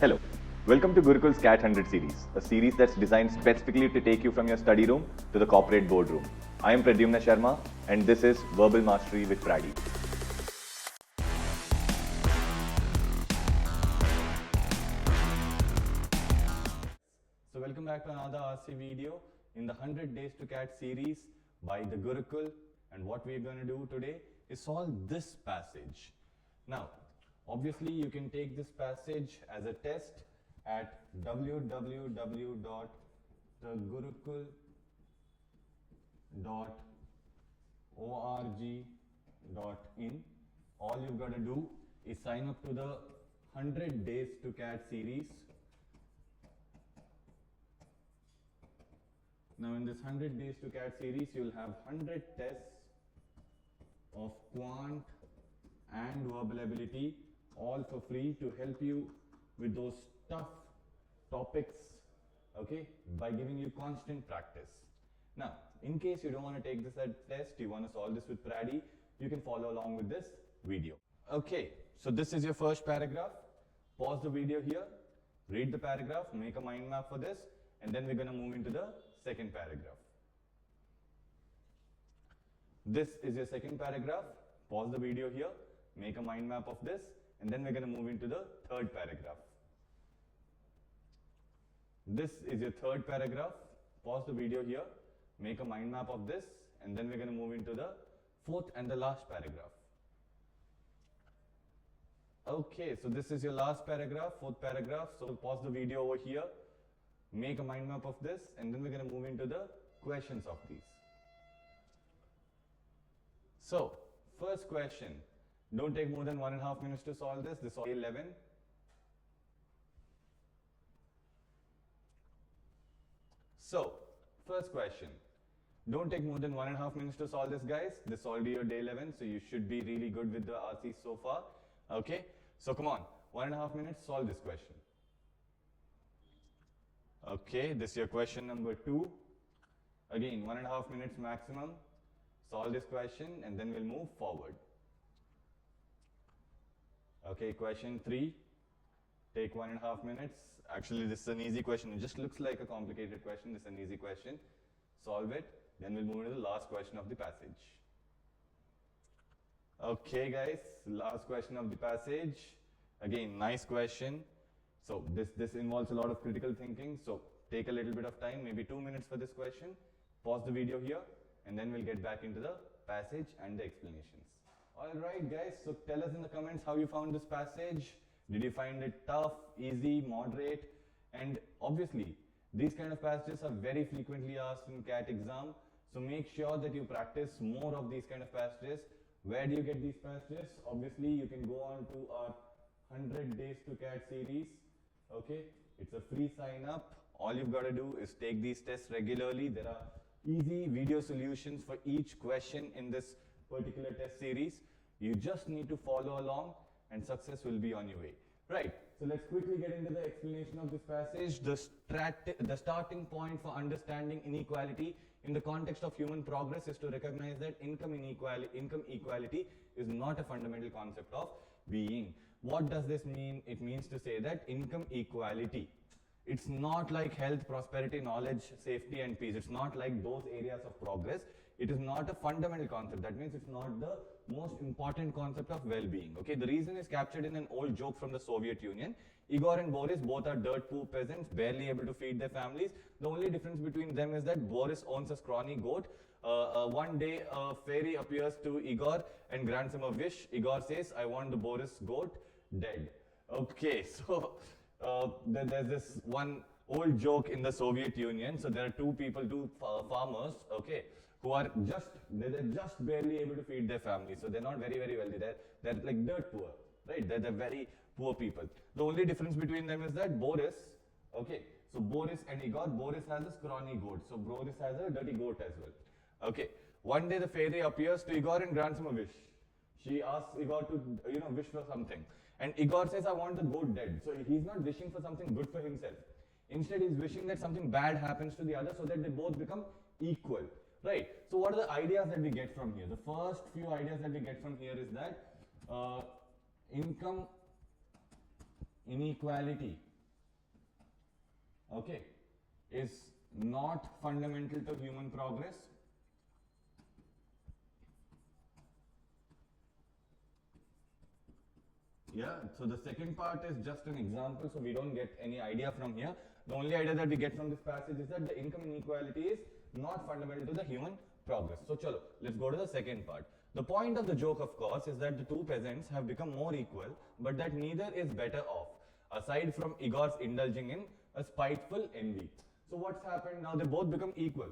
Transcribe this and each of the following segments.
Hello, welcome to Gurukul's CAT 100 series, a series that's designed specifically to take you from your study room to the corporate boardroom. I am Prady Sharma and this is Verbal Mastery with Prady. So welcome back to another RC video in the 100 Days to CAT series by the Gurukul, and what we're going to do today is solve this passage. Now, obviously, you can take this passage as a test at www.thegurukul.org.in. All you've got to do is sign up to the 100 Days to CAT series. Now, in this 100 Days to CAT series, you'll have 100 tests of quant and verbal ability, all for free, to help you with those tough topics, okay, by giving you constant practice. Now, in case you don't want to take this as test, you want to solve this with Prady, you can follow along with this video. Okay, so this is your first paragraph. Pause the video here, read the paragraph, make a mind map for this, and then we're going to move into the second paragraph. This is your second paragraph. Pause the video here, make a mind map of this, and then we're going to move into the third paragraph. This is your third paragraph. Pause the video here, make a mind map of this, and then we're going to move into the fourth and the last paragraph. Okay, so this is your last paragraph, fourth paragraph. So pause the video over here, make a mind map of this, and then we're going to move into the questions of these. So, first question. Don't take more than 1.5 minutes to solve this. This is 11. So, first question. Don't take more than 1.5 minutes to solve this, guys. This is already your day 11, so you should be really good with the RC so far. Okay, so come on, 1.5 minutes, solve this question. Okay, this is your question number 2. Again, 1.5 minutes maximum. Solve this question and then we'll move forward. Okay, question 3. Take 1.5 minutes. Actually, this is an easy question. It just looks like a complicated question. This is an easy question. Solve it. Then we'll move to the last question of the passage. Okay, guys, last question of the passage. Again, nice question. So this involves a lot of critical thinking. So take a little bit of time, maybe 2 minutes for this question. Pause the video here, and then we'll get back into the passage and the explanations. Alright guys, so tell us in the comments how you found this passage. Did you find it tough, easy, moderate? And obviously, these kind of passages are very frequently asked in CAT exam. So make sure that you practice more of these kind of passages. Where do you get these passages? Obviously, you can go on to our 100 Days to CAT series. Okay, it's a free sign up. All you've got to do is take these tests regularly. There are easy video solutions for each question in this particular test series. You just need to follow along and success will be on your way. Right, so let's quickly get into the explanation of this passage. The starting point for understanding inequality in the context of human progress is to recognize that income equality is not a fundamental concept of being. What does this mean? It means to say that income equality, it's not like health, prosperity, knowledge, safety and peace. It's not like those areas of progress. It is not a fundamental concept. That means it's not the most important concept of well-being. Okay, the reason is captured in an old joke from the Soviet Union. Igor and Boris both are dirt poor peasants, barely able to feed their families. The only difference between them is that Boris owns a scrawny goat. One day a fairy appears to Igor and grants him a wish. Igor says, I want the Boris goat dead. Okay, so there's this one old joke in the Soviet Union. So there are two farmers, okay, who are they're just barely able to feed their family. So they're not very, very wealthy. They're like dirt poor, right? They're very poor people. The only difference between them is that Boris, okay, so Boris and Igor, Boris has a scrawny goat. So Boris has a dirty goat as well. Okay, one day the fairy appears to Igor and grants him a wish. She asks Igor to, wish for something. And Igor says, I want the goat dead. So he's not wishing for something good for himself. Instead, he's wishing that something bad happens to the other so that they both become equal. Right. So what are the ideas that we get from here? The first few ideas that we get from here is that income inequality okay, is not fundamental to human progress. Yeah, so the second part is just an example, so we don't get any idea from here. The only idea that we get from this passage is that the income inequality is not fundamental to the human progress. So chalo, let's go to the second part. The point of the joke, of course, is that the two peasants have become more equal, but that neither is better off, aside from Igor's indulging in a spiteful envy. So what's happened now? They both become equal,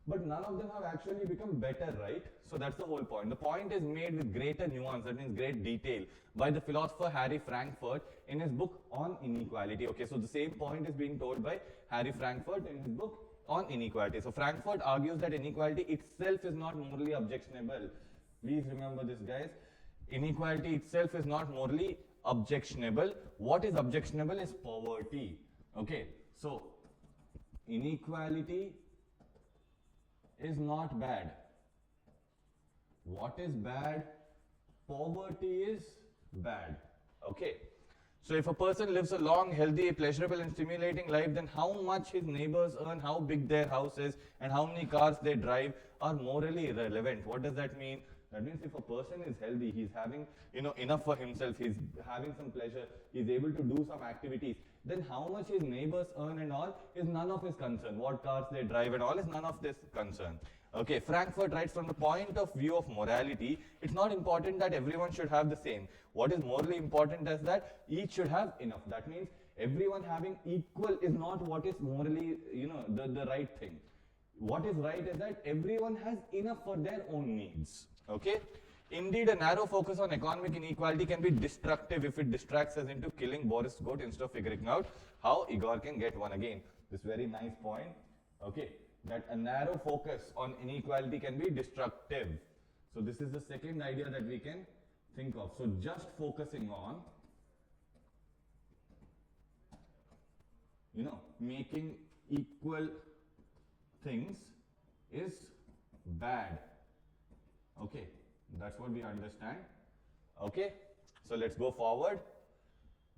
but none of them have actually become better, right? So that's the whole point. The point is made with greater nuance, that means great detail, by the philosopher Harry Frankfurt in his book on inequality. Okay, so the same point is being told by Harry Frankfurt in his book on inequality. So Frankfurt argues that inequality itself is not morally objectionable. Please remember this, guys. Inequality itself is not morally objectionable. What is objectionable is poverty. Okay, so inequality is not bad. What is bad? Poverty is bad. Okay. So if a person lives a long, healthy, pleasurable and stimulating life, then how much his neighbors earn, how big their house is and how many cars they drive are morally irrelevant. What does that mean? That means if a person is healthy, he's having enough for himself, he's having some pleasure, he's able to do some activities, then how much his neighbors earn and all is none of his concern. What cars they drive and all is none of this concern. Okay, Frankfurt writes, from the point of view of morality, it's not important that everyone should have the same. What is morally important is that each should have enough. That means everyone having equal is not what is morally, the right thing. What is right is that everyone has enough for their own needs. Okay? Indeed, a narrow focus on economic inequality can be destructive if it distracts us into killing Boris Goat instead of figuring out how Igor can get one again. This very nice point. Okay, that a narrow focus on inequality can be destructive. So this is the second idea that we can think of. So just focusing on, making equal things is bad. Okay, that's what we understand. Okay, so let's go forward.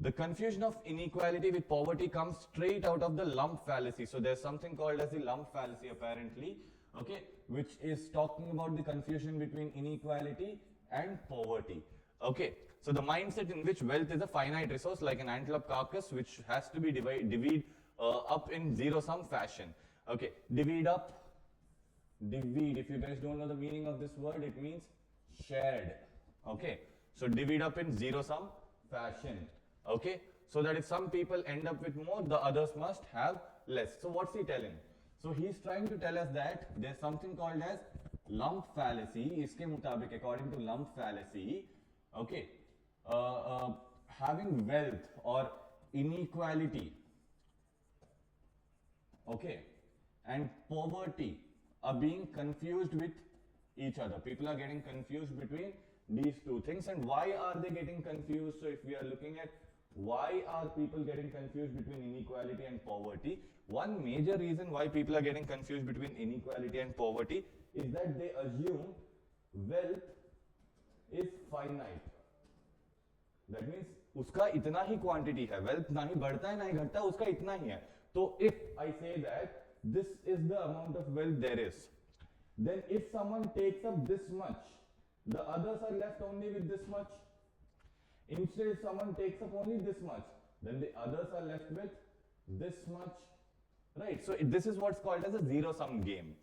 The confusion of inequality with poverty comes straight out of the lump fallacy. So there's something called as the lump fallacy apparently, okay, which is talking about the confusion between inequality and poverty. Okay, so the mindset in which wealth is a finite resource like an antelope carcass which has to be divvied up in zero-sum fashion. Okay, divvied up. Divvied, if you guys don't know the meaning of this word, it means shared. Okay, so divvied up in zero-sum fashion. Okay, so that if some people end up with more, the others must have less. So what's he telling? So he's trying to tell us that there's something called as lump fallacy. Iske mutabik, according to lump fallacy, okay, having wealth or inequality, okay, and poverty are being confused with each other. People are getting confused between these two things. And why are they getting confused? So if we are looking at why are people getting confused between inequality and poverty, one major reason why people are getting confused between inequality and poverty is that they assume wealth is finite. That means uska itna hi quantity hai, wealth nahi badhta hai nahi ghatta, uska itna hi hai. So if I say that this is the amount of wealth there is, then if someone takes up this much, the others are left only with this much. Instead, if someone takes up only this much, then the others are left with this much, right? So this is what's called as a zero-sum game,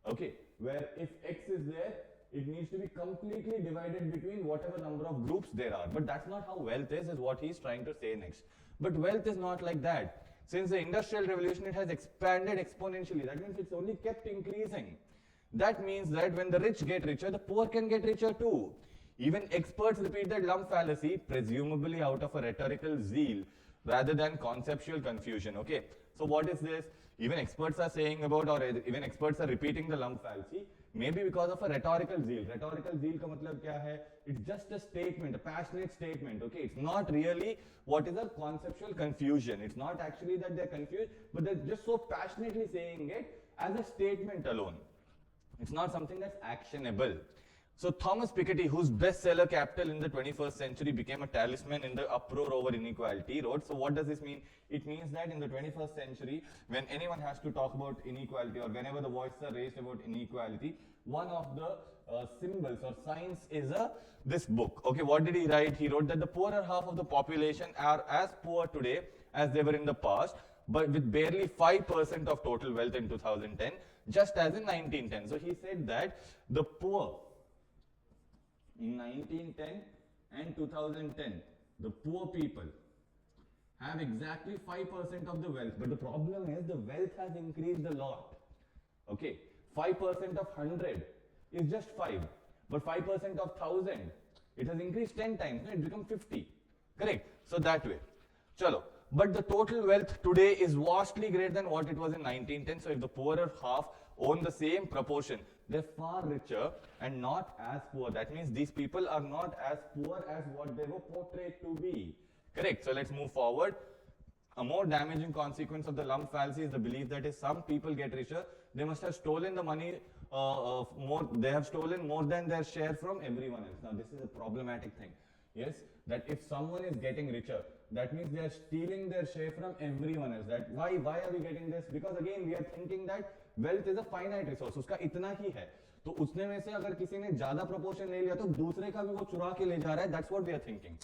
okay, where if x is there, it needs to be completely divided between whatever number of groups there are. But that's not how wealth is what he's trying to say next. But wealth is not like that. Since the Industrial Revolution, it has expanded exponentially. That means it's only kept increasing. That means that when the rich get richer, the poor can get richer too. Even experts repeat that lump fallacy, presumably out of a rhetorical zeal rather than conceptual confusion. Okay, so what is this? Even experts are saying about, or even experts are repeating the lump fallacy, maybe because of a rhetorical zeal. Rhetorical zeal ka matlab kya hai? It's just a statement, a passionate statement. Okay, it's not really what is a conceptual confusion. It's not actually that they're confused, but they're just so passionately saying it as a statement alone. It's not something that's actionable. So Thomas Piketty, whose bestseller Capital in the 21st Century became a talisman in the uproar over inequality, wrote, so what does this mean? It means that in the 21st century, when anyone has to talk about inequality or whenever the voices are raised about inequality, one of the symbols or signs is this book. Okay, what did he write? He wrote that the poorer half of the population are as poor today as they were in the past, but with barely 5% of total wealth in 2010, just as in 1910. So he said that the poor in 1910 and 2010, the poor people have exactly 5% of the wealth, but the problem is the wealth has increased a lot. Okay, 5% of 100 is just 5, but 5% of 1000, it has increased 10 times, no? It becomes 50, correct? So that way, chalo. But the total wealth today is vastly greater than what it was in 1910. So if the poorer half own the same proportion, they're far richer and not as poor. That means these people are not as poor as what they were portrayed to be. Correct. So let's move forward. A more damaging consequence of the lump fallacy is the belief that if some people get richer, they must have stolen the money they have stolen more than their share from everyone else. Now this is a problematic thing. Yes, that if someone is getting richer, that means they are stealing their share from everyone else. That why are we getting this? Because again we are thinking that wealth is a finite resource. उसका इतना ही है, तो उसने में से अगर किसी ने ज्यादा proportion ले लिया तो दूसरे का भी वो चुरा के ले जा रहा है. That's what we are thinking.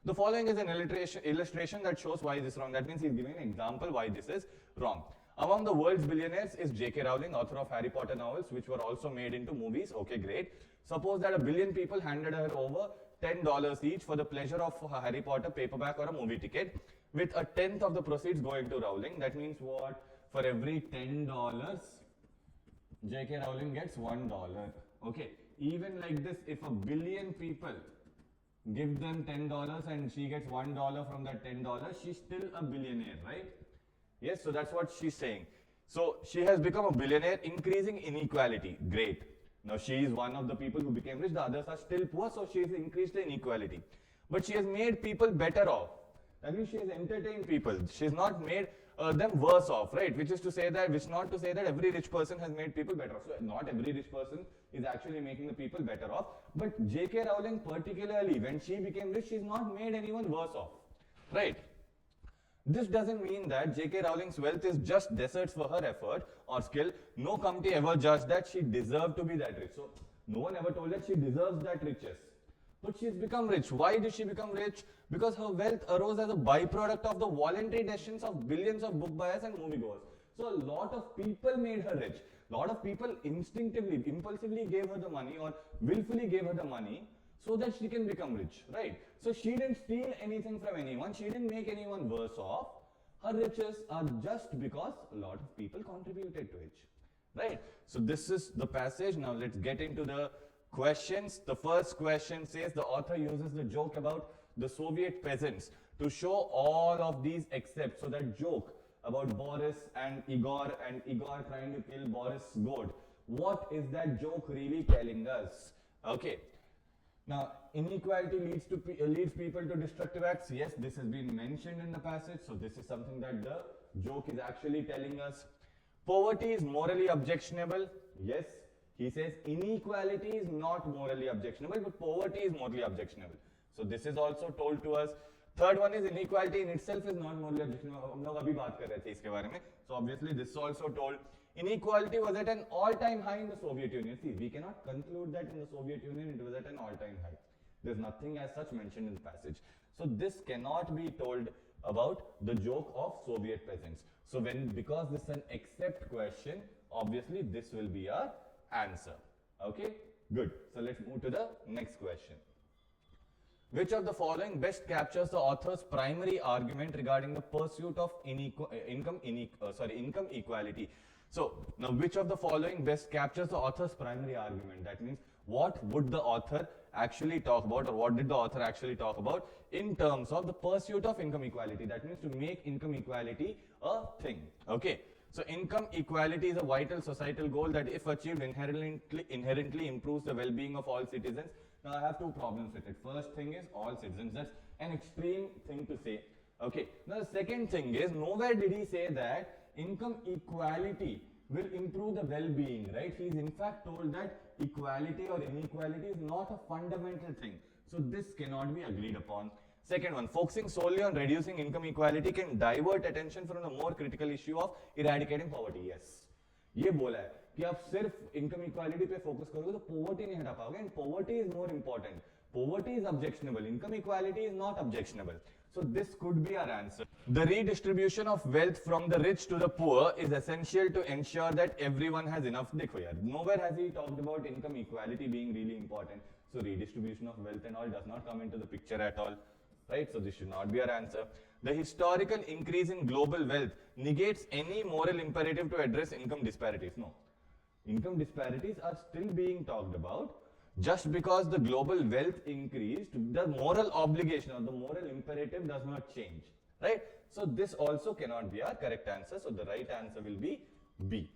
The following is an illustration that shows why this is wrong. That means he's giving an example why this is wrong. Among the world's billionaires is J.K. Rowling, author of Harry Potter novels, which were also made into movies. Okay, great. Suppose that 1 billion people handed her over $10 each for the pleasure of a Harry Potter paperback or a movie ticket, with a tenth of the proceeds going to Rowling. That means what? For every $10, J.K. Rowling gets $1. Okay, even like this, if 1 billion people give them $10 and she gets $1 from that $10, she's still a billionaire, right? Yes, so that's what she's saying. So she has become a billionaire, increasing inequality. Great. Now she is one of the people who became rich, the others are still poor, so she has increased the inequality. But she has made people better off. That means she has entertained people. She has not made them worse off, right? Which is not to say that every rich person has made people better off. So not every rich person is actually making the people better off. But J.K. Rowling particularly, when she became rich, she's not made anyone worse off, right? This doesn't mean that J.K. Rowling's wealth is just deserts for her effort or skill. No committee ever judged that she deserved to be that rich. So no one ever told that she deserves that riches. But she's become rich. Why did she become rich? Because her wealth arose as a byproduct of the voluntary decisions of billions of book buyers and moviegoers. So a lot of people made her rich. A lot of people instinctively, impulsively gave her the money or willfully gave her the money so that she can become rich, right? So she didn't steal anything from anyone. She didn't make anyone worse off. Her riches are just because a lot of people contributed to it, right? So this is the passage. Now let's get into the questions. The first question says the author uses the joke about the Soviet peasants to show all of these except. So that joke about Boris and Igor trying to kill Boris' goat. What is that joke really telling us? Okay. Now, inequality leads people to destructive acts. Yes, this has been mentioned in the passage. So this is something that the joke is actually telling us. Poverty is morally objectionable. Yes, he says inequality is not morally objectionable, but poverty is morally objectionable. So this is also told to us. Third one is inequality in itself is not morally objectionable. हम लोग अभी बात कर रहे थे इसके बारे में. So obviously this is also told. Inequality was at an all-time high in the Soviet Union. See, we cannot conclude that in the Soviet Union it was at an all-time high. There's nothing as such mentioned in the passage. So this cannot be told about the joke of Soviet peasants. So because this is an except question, obviously this will be our answer. Okay, good. So let's move to the next question. Which of the following best captures the author's primary argument regarding the pursuit of income equality? So now which of the following best captures the author's primary argument? That means what would the author actually talk about, or what did the author actually talk about in terms of the pursuit of income equality? That means to make income equality a thing. Okay. So income equality is a vital societal goal that if achieved inherently improves the well-being of all citizens. Now I have two problems with it. First thing is all citizens. That's an extreme thing to say. Okay. Now the second thing is nowhere did he say that income equality will improve the well-being, right? He's in fact told that equality or inequality is not a fundamental thing. So this cannot be agreed upon. Second one, focusing solely on reducing income equality can divert attention from the more critical issue of eradicating poverty. Yes, ये बोला है कि आप सिर्फ income equality पे focus करोगे तो poverty नहीं हटा पाओगे, and poverty is more important. Poverty is objectionable, income equality is not objectionable. So this could be our answer. The redistribution of wealth from the rich to the poor is essential to ensure that everyone has enough. देखो यार, nowhere has he talked about income equality being really important. So redistribution of wealth and all does not come into the picture at all, right? So this should not be our answer. The historical increase in global wealth negates any moral imperative to address income disparities. No, income disparities are still being talked about. Just because the global wealth increased, the moral obligation or the moral imperative does not change, right? So this also cannot be our correct answer. So the right answer will be B.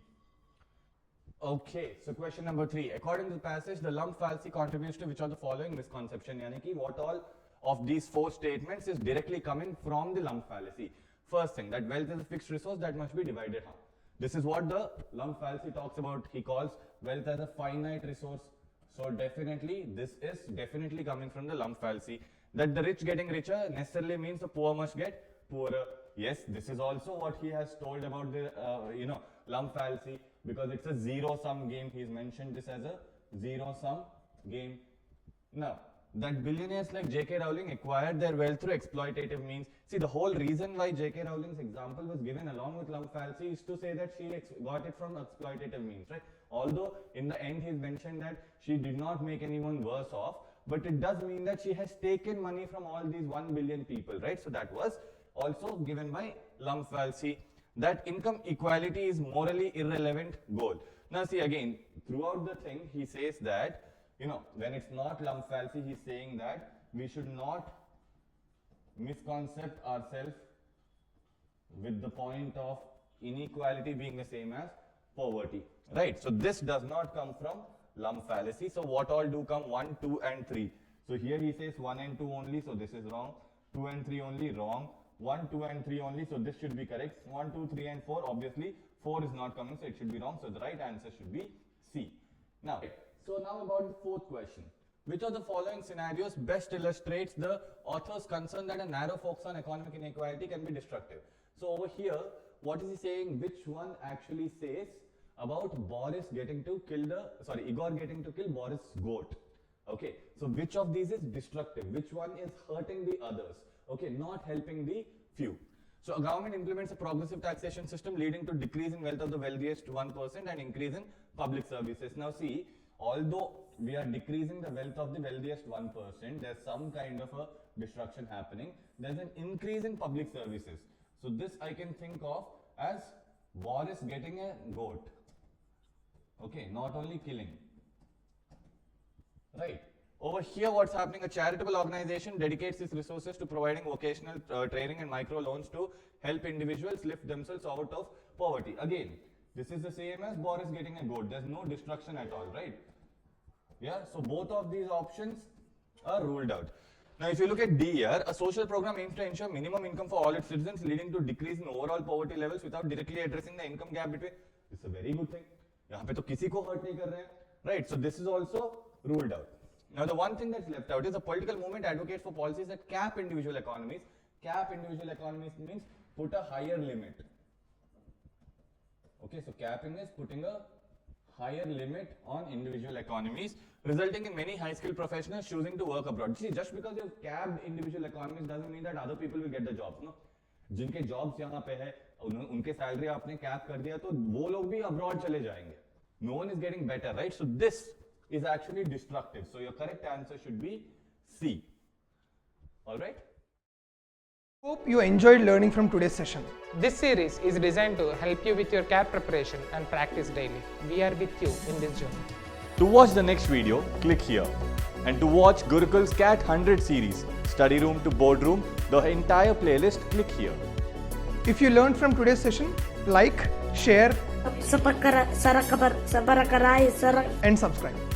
Okay, so question number 3. According to the passage, the lump fallacy contributes to which of the following misconception? Yani ki what all of these 4 statements is directly coming from the lump fallacy? First thing, that wealth is a fixed resource that must be divided. This is what the lump fallacy talks about. He calls wealth as a finite resource. So definitely, this is definitely coming from the lump fallacy. That the rich getting richer necessarily means the poor must get poorer. Yes, this is also what he has told about the lump fallacy, because it's a zero-sum game. He's mentioned this as a zero-sum game. Now, that billionaires like J.K. Rowling acquired their wealth through exploitative means. See, the whole reason why J.K. Rowling's example was given along with lump fallacy is to say that she got it from exploitative means, right? Although in the end he's mentioned that she did not make anyone worse off, but it does mean that she has taken money from all these 1 billion people, right? So that was also given by lump fallacy. That income equality is morally irrelevant goal. Now see, again, throughout the thing he says that, when it's not lump fallacy, he's saying that we should not misconcept ourselves with the point of inequality being the same as poverty, right? So this does not come from lump fallacy. So what all do come? 1, 2 and 3. So here he says 1 and 2 only, so this is wrong. 2 and 3 only, wrong. 1, 2 and 3 only, so this should be correct. 1, 2, 3 and 4, obviously 4 is not coming, so it should be wrong. So the right answer should be C. Now about the 4th question. Which of the following scenarios best illustrates the author's concern that a narrow focus on economic inequality can be destructive? So over here, what is he saying? Which one actually says about Igor getting to kill Boris' goat? Okay, so which of these is destructive? Which one is hurting the others? Okay, not helping the few. So a government implements a progressive taxation system leading to decrease in wealth of the wealthiest 1% and increase in public services. Now see, although we are decreasing the wealth of the wealthiest 1%, there's some kind of a destruction happening. There's an increase in public services. So this I can think of as Boris getting a goat. Okay, not only killing. Right. Over here, what's happening? A charitable organization dedicates its resources to providing vocational training and micro loans to help individuals lift themselves out of poverty. Again, this is the same as Boris getting a goat. There's no destruction at all, right? Yeah, so both of these options are ruled out. Now, if you look at D here, a social program aims to ensure minimum income for all its citizens, leading to decrease in overall poverty levels without directly addressing the income gap between. It's a very good thing. यहाँ पे तो किसी को hurt नहीं कर रहे हैं, right? So this is also ruled out. Now, the one thing that's left out is a political movement advocates for policies that cap individual economies. Cap individual economies means put a higher limit. Okay, so capping is putting a higher limit on individual economies, resulting in many high-skilled professionals choosing to work abroad. See, just because you've capped individual economies doesn't mean that other people will get the jobs, no? जिनके jobs यहाँ पे है, उनके salary आपने cap कर दिया, तो वो लोग भी abroad चले जाएंगे. No one is getting better, right? So this is actually destructive. So your correct answer should be C. All right? Hope you enjoyed learning from today's session. This series is designed to help you with your CAT preparation and practice daily. We are with you in this journey. To watch the next video, click here. And to watch Gurukul's CAT 100 series, study room to boardroom, the entire playlist, click here. If you learned from today's session, like, share, and subscribe.